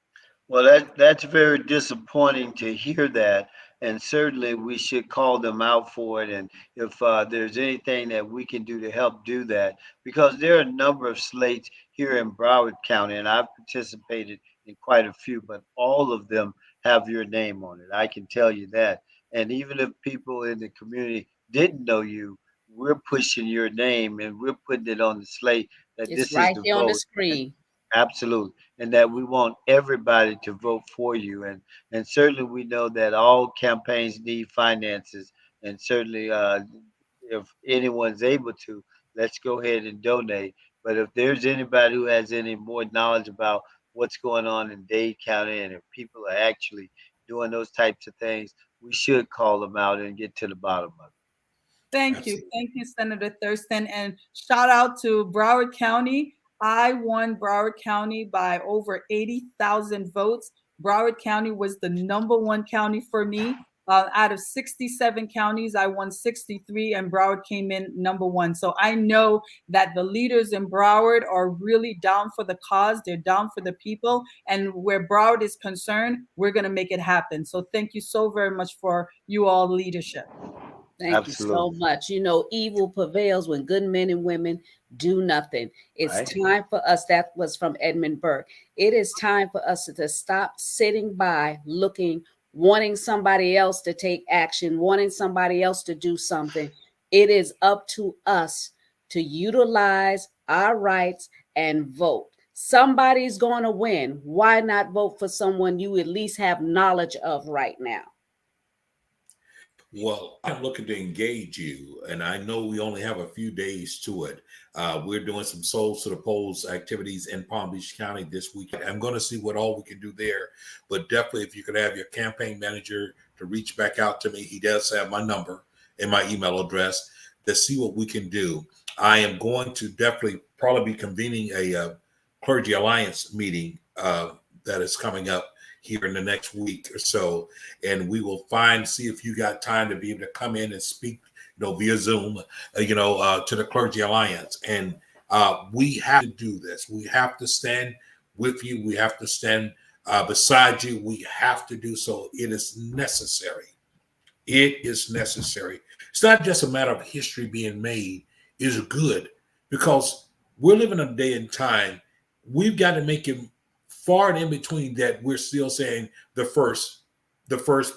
Well, that's very disappointing to hear that, and certainly we should call them out for it. And if there's anything that we can do to help do that, because there are a number of slates here in Broward County, and I've participated in quite a few, but all of them have your name on it. I can tell you that. And even if people in the community didn't know you, we're pushing your name and we're putting it on the slate that It's this is right the there on the vote. screen. Absolutely. And that we want everybody to vote for you. And certainly we know that all campaigns need finances. And certainly if anyone's able to, let's go ahead and donate. But if there's anybody who has any more knowledge about what's going on in Dade County and if people are actually doing those types of things, we should call them out and get to the bottom of it. Thank you. Absolutely. Thank you, Senator Thurston. And shout out to Broward County. I won Broward County by over 80,000 votes. Broward County was the number one county for me. Out of 67 counties, I won 63, and Broward came in number one. So I know that the leaders in Broward are really down for the cause. They're down for the people. And where Broward is concerned, we're going to make it happen. So thank you so very much for you all leadership. Thank you so Absolutely. much. You know, evil prevails when good men and women do nothing. It's Right? time for us. That was from Edmund Burke. It is time for us to stop sitting by looking, wanting somebody else to take action, wanting somebody else to do something. It is up to us to utilize our rights and vote. Somebody's going to win. Why not vote for someone you at least have knowledge of right now? Well, I'm looking to engage you, and I know we only have a few days to it. We're doing some Souls to the Polls activities in Palm Beach County this week. I'm going to see what all we can do there, but definitely if you could have your campaign manager to reach back out to me, he does have my number and my email address, to see what we can do. I am going to definitely probably be convening a clergy alliance meeting that is coming up here in the next week or so, and we will see if you got time to be able to come in and speak, via Zoom, to the Clergy Alliance. And we have to do this. We have to stand with you. We have to stand beside you. We have to do so. It is necessary. It is necessary. It's not just a matter of history being made. It's good because we're living a day and time. We've got to make it far and in between that we're still saying the first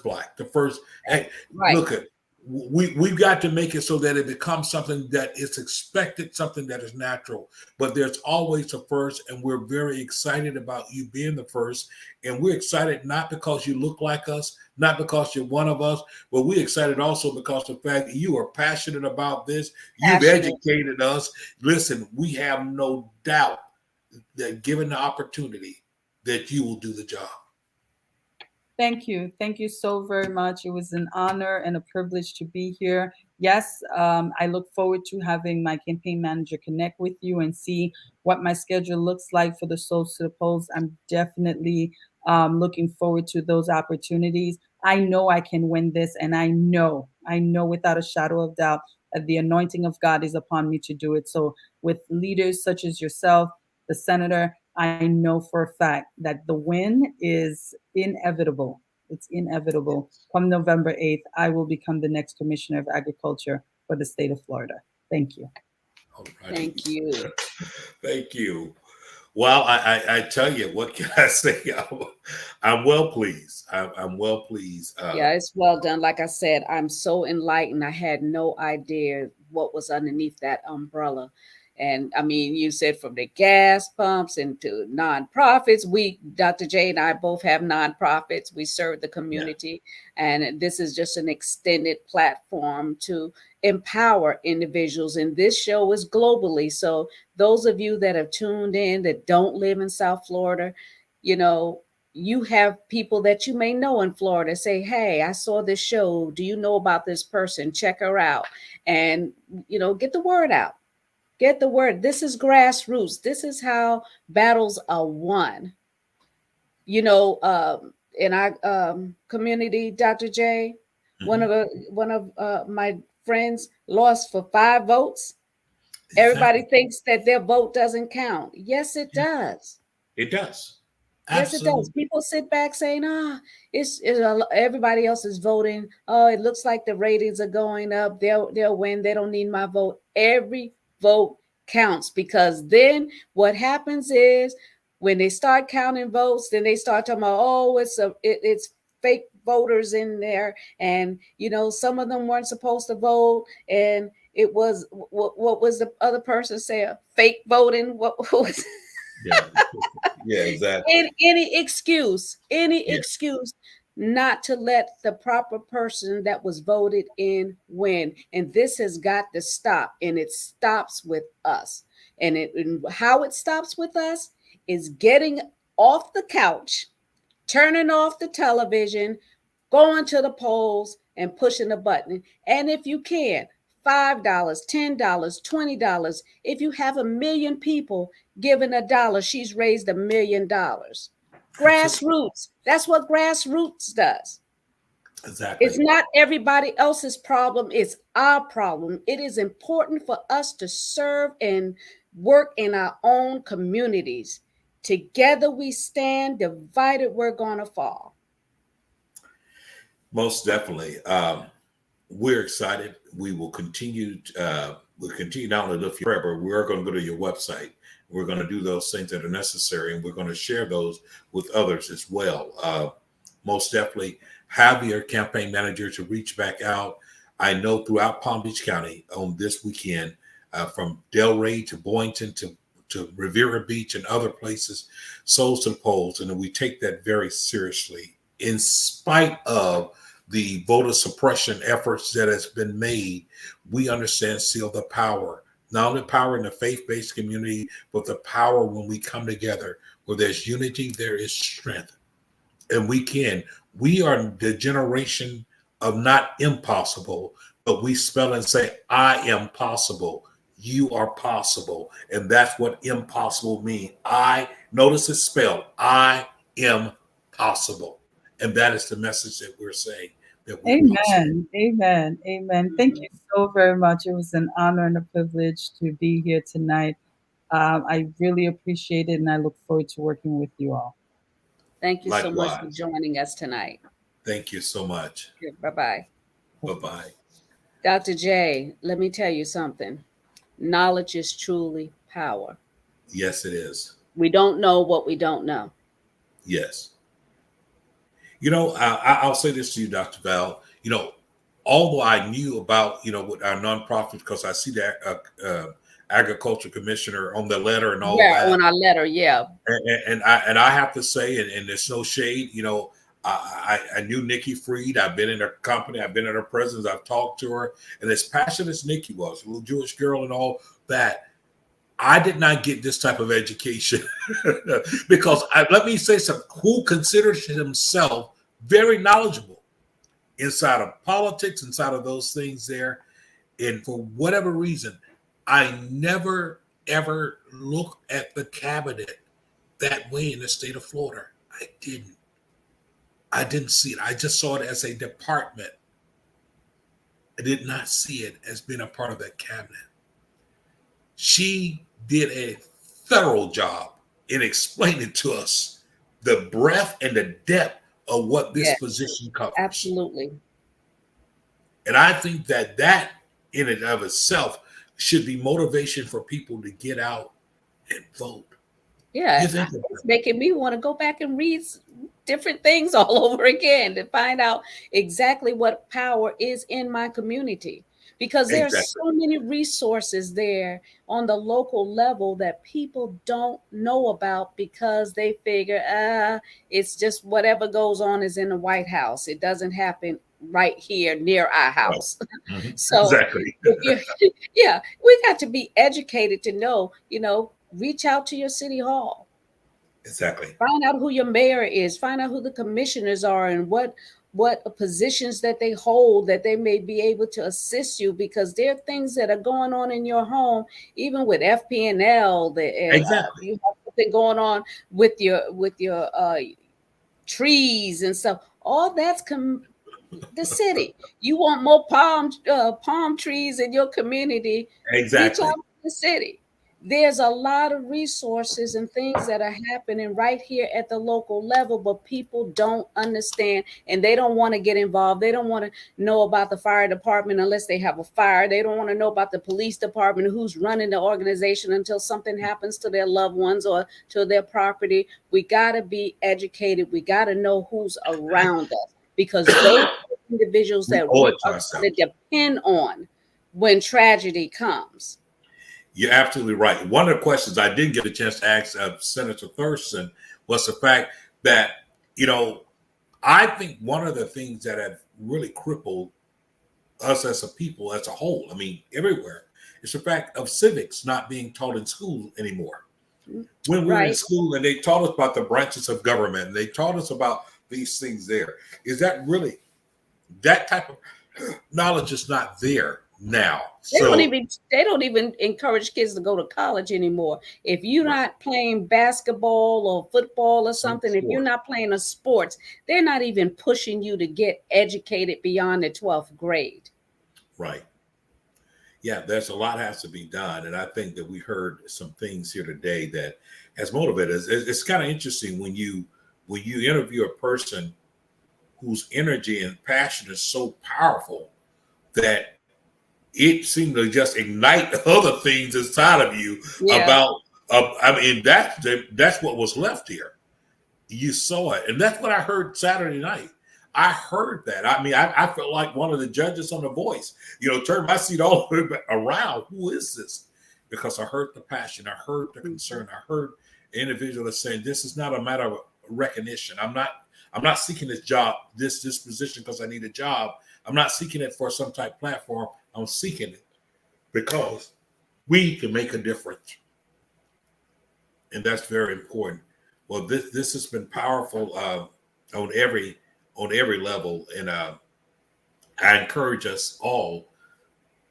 black, the first. Hey, Right. look at we've got to make it so that it becomes something that is expected, something that is natural. But there's always a first, and we're very excited about you being the first. And we're excited not because you look like us, not because you're one of us, but we're excited also because the fact that you are passionate about this. You've Passionate. educated us. Listen, we have no doubt that given the opportunity, that you will do the job. Thank you. Thank you so very much. It was an honor and a privilege to be here. Yes, I look forward to having my campaign manager connect with you and see what my schedule looks like for the Souls to the Polls. I'm definitely looking forward to those opportunities. I know I can win this, and I know without a shadow of doubt that the anointing of God is upon me to do it. So, with leaders such as yourself, the senator, I know for a fact that the win is inevitable. It's inevitable. Come November 8th, I will become the next Commissioner of Agriculture for the state of Florida. Thank you. All right. Thank you. Thank you. Well, I tell you, what can I say? I'm well pleased. I'm well pleased. Yeah, it's well done. Like I said, I'm so enlightened. I had no idea what was underneath that umbrella. And I mean, you said from the gas pumps into nonprofits. Dr. J and I both have nonprofits. We serve the community. And this is just an extended platform to empower individuals. And this show is globally. So those of you that have tuned in that don't live in South Florida, you have people that you may know in Florida say, hey, I saw this show. Do you know about this person? Check her out. And, get the word out. Get the word. This is grassroots. This is how battles are won. You know, in our community, Dr. J, Mhm. one of my friends lost for 5 votes. Everybody Exactly. thinks that their vote doesn't count. Yes, it Yeah, does. it does. Yes, it does. Absolutely. People sit back saying, "Ah, everybody else is voting. Oh, it looks like the ratings are going up. They'll win. They don't need my vote." Every vote counts, because then what happens is when they start counting votes, then they start talking about, "Oh, it's fake voters in there, and some of them weren't supposed to vote, and it was what was the other person say? Fake voting? What was?" Yeah. Yeah, exactly. Any Yeah. excuse not to let the proper person that was voted in win. And this has got to stop. And it stops with us. And how it stops with us is getting off the couch, turning off the television, going to the polls and pushing a button. And if you can, $5, $10, $20. If you have 1 million people giving $1, she's raised $1 million. Absolutely. Grassroots. That's what grassroots does. It's Exactly. not everybody else's problem, it's our problem. It is important for us to serve and work in our own communities. Together we stand, divided we're going to fall. Most definitely. We're excited. We will continue. We'll continue not only lift your prayer, but we're going to go to your website. We're going to do those things that are necessary, and we're going to share those with others as well. Most definitely, have your campaign manager to reach back out. I know throughout Palm Beach County on this weekend, from Delray to Boynton to Riviera Beach and other places, souls to the polls, and we take that very seriously. In spite of the voter suppression efforts that has been made, we understand still the power, not only power in the faith-based community, but the power when we come together. Where there's unity, there is strength. And we are the generation of not impossible, but we spell and say, I am possible. You are possible. And that's what impossible means. Notice it's spelled, I am possible. And that is the message that we're saying, that we're possible. Amen. Amen. Amen. Thank you so very much. It was an honor and a privilege to be here tonight. I really appreciate it, and I look forward to working with you all. Thank you so much for Likewise. joining us tonight. Thank you so much. Bye bye. Bye-bye. Dr. J, let me tell you something. Knowledge is truly power. Yes, it is. We don't know what we don't know. Yes. I'll say this to you, Dr. Val. Although I knew about, with our nonprofit, because I see that agriculture commissioner on the letter and all Yeah, that, on our letter, yeah. and I have to say, and there's no shade, I knew Nikki Freed. I've been in her company. I've been in her presence. I've talked to her, and as passionate as Nikki was, a little Jewish girl and all that, I did not get this type of education because let me say something. Who considers himself very knowledgeable inside of politics, inside of those things there, and for whatever reason, I never ever look at the cabinet that way in the state of Florida. I didn't. I didn't see it. I just saw it as a department. I did not see it as being a part of that cabinet. She did a thorough job in explaining to us the breadth and the depth of what this Yeah, position covers. absolutely. And I think that in and of itself should be motivation for people to get out and vote. Yeah, You think it's about making me want to go back and read different things all over again to find out exactly what power is in my community. Because it. there are Exactly. so many resources there on the local level that people don't know about, because they figure, it's just whatever goes on is in the White House. It doesn't happen right here near our Right. house. So Exactly. if you, yeah, we got to be educated to know, reach out to your city hall, Exactly. find out who your mayor is, find out who the commissioners are, and what positions that they hold, that they may be able to assist you, because there are things that are going on in your home, even with FP&L, Exactly. you have something going on with your trees and stuff. All that's the city. You want more palm trees in your community, reach Exactly. out to the city. There's a lot of resources and things that are happening right here at the local level, but people don't understand, and they don't want to get involved. They don't want to know about the fire department unless they have a fire. They don't want to know about the police department, who's running the organization, until something happens to their loved ones or to their property. We got to be educated. We got to know who's around us, because those individuals We that owe we it to are going ourselves. to depend on when tragedy comes. You're absolutely right. One of the questions I didn't get a chance to ask Senator Thurston was the fact that, I think one of the things that have really crippled us as a people as a whole, I mean, everywhere, is the fact of civics not being taught in school anymore. When we were in Right. school and they taught us about the branches of government, and they taught us about these things there, is that really, that type of knowledge is not there now. They don't So, even they don't even encourage kids to go to college anymore. If you're right, not playing basketball or football or some something, if you're sport, not playing a sports, they're not even pushing you to get educated beyond the 12th grade. right. Yeah, there's a lot has to be done, and I think that we heard some things here today that has motivated us. It's kind of interesting when you interview a person whose energy and passion is so powerful that it seemed to just ignite other things inside of you Yeah. about. I mean, that's what was left here. You saw it, and that's what I heard Saturday night. I heard that. I mean, I felt like one of the judges on The Voice. Turned my seat all the way around. Who is this? Because I heard the passion, I heard the concern, I heard the individual that's saying this is not a matter of recognition. I'm not seeking this job, this position because I need a job. I'm not seeking it for some type of platform. I'm seeking it because we can make a difference, and that's very important. Well, this has been powerful on every level, and I encourage us all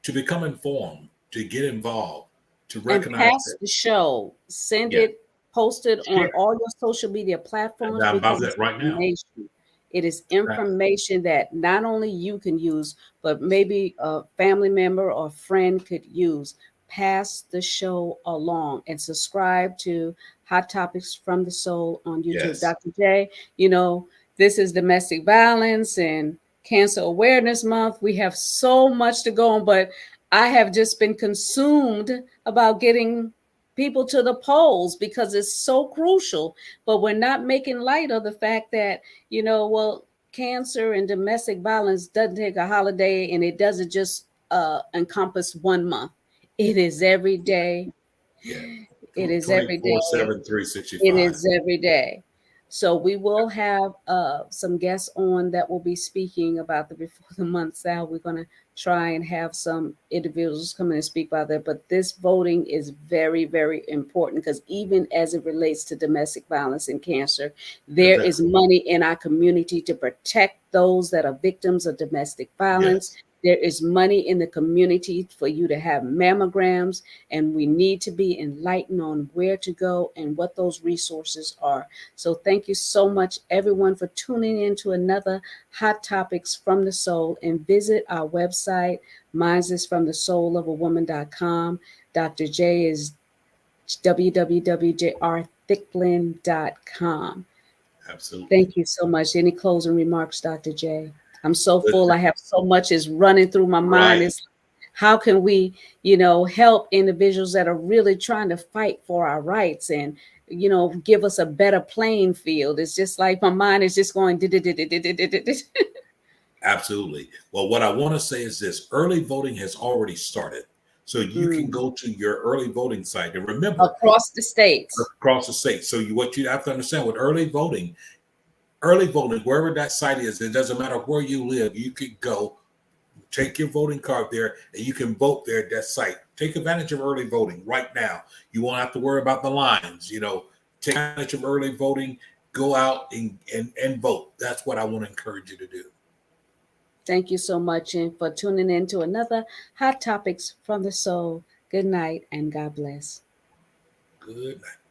to become informed, to get involved, to And recognize pass that. the show. Send Yeah, it, post it on share. all your social media And platforms, I'm about because it's that right now. information. It is Exactly. information that not only you can use, but maybe a family member or friend could use. Pass the show along and subscribe to Hot Topics from the Soul on YouTube. Yes. Dr. J, this is domestic violence and Cancer Awareness Month. We have so much to go on, but I have just been consumed about getting people to the polls because it's so crucial. But we're not making light of the fact that, cancer and domestic violence doesn't take a holiday, and it doesn't just encompass 1 month. It is every day. Yeah. It is every 24/7, day. It 365. is every day. So we will have some guests on that will be speaking about the before the month's out. We're going to try and have some individuals come in and speak about that. But this voting is very, very important, because even as it relates to domestic violence and cancer, there is Exactly. money in our community to protect those that are victims of domestic violence. Yes. There is money in the community for you to have mammograms, and we need to be enlightened on where to go and what those resources are. So thank you so much, everyone, for tuning in to another Hot Topics from the Soul, and visit our website. Mine's is from the soulofawoman.com. Dr. J is www.jrthicklin.com. Absolutely. Thank you so much. Any closing remarks, Dr. J? I'm so full. Listen, I have so much is running through my mind. right. It's how can we, help individuals that are really trying to fight for our rights and, give us a better playing field. It's just like my mind is just going. Absolutely. Well, what I want to say is this: early voting has already started. So you can go to your early voting site, and remember, Across the states. across the state. So what you have to understand with early voting, wherever that site is, it doesn't matter where you live, you could go, take your voting card there, and you can vote there at that site. Take advantage of early voting right now. You won't have to worry about the lines. Take advantage of early voting. go out and vote. That's what I want to encourage you to do. Thank you so much and for tuning in to another Hot Topics from the Soul. Good night and God bless. Good night.